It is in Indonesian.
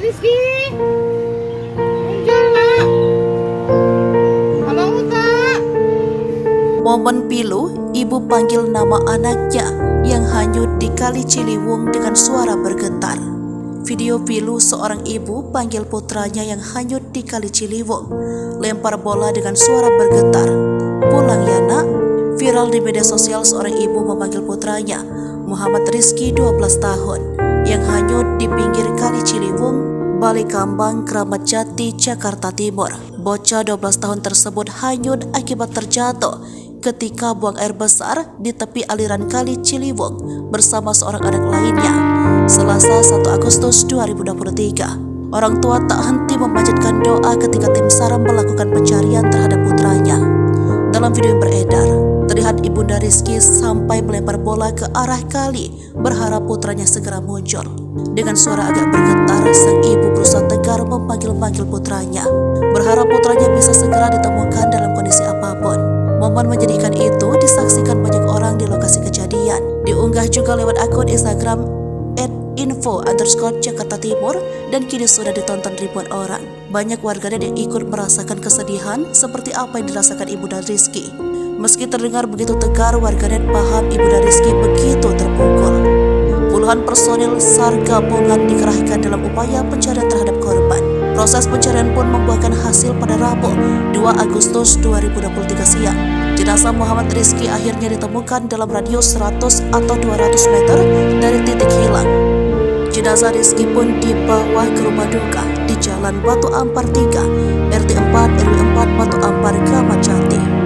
Rizky, muncul nak. Mama Uta. Momen pilu, ibu panggil nama anaknya yang hanyut di Kali Ciliwung dengan suara bergetar. Video pilu seorang ibu panggil putranya yang hanyut di Kali Ciliwung, lempar bola dengan suara bergetar. "Pulang ya nak." Viral di media sosial seorang ibu memanggil putranya, Muhammad Rizky 12 tahun, yang hanyut di pinggir Kali Ciliwung, Balikambang, Kramat Jati, Jakarta Timur. Bocah 12 tahun tersebut hanyut akibat terjatuh ketika buang air besar di tepi aliran Kali Ciliwung bersama seorang anak lainnya, Selasa 1 Agustus 2023. Orang tua tak henti memanjatkan doa ketika tim SAR melakukan pencarian terhadap putranya. Dalam video yang beredar, terlihat ibunda Rizky sampai melempar bola ke arah kali, berharap putranya segera muncul. Dengan suara agak bergetar, sang ibu berusaha tegar memanggil-manggil putranya, berharap putranya bisa segera ditemukan dalam kondisi apapun. Momen menyedihkan itu disaksikan banyak orang di lokasi kejadian. Diunggah juga lewat akun Instagram @info_Jakarta Timur dan kini sudah ditonton ribuan orang. Banyak warganet yang ikut merasakan kesedihan seperti apa yang dirasakan ibunda Rizky. Meski terdengar begitu tegar, warganet paham ibunda Rizky begitu terpukul. Puluhan personil SAR gabungan dikerahkan dalam upaya pencarian terhadap korban. Proses pencarian pun membuahkan hasil pada Rabu 2 Agustus 2023 siang. Jenazah Muhammad Rizky akhirnya ditemukan dalam radius 100 atau 200 meter dari titik hilang. Jenazah Rizky pun dibawa ke rumah duka di Jalan Batu Ampar 3, RT 4 RW 4 Batu Ampar, Kramat Jati.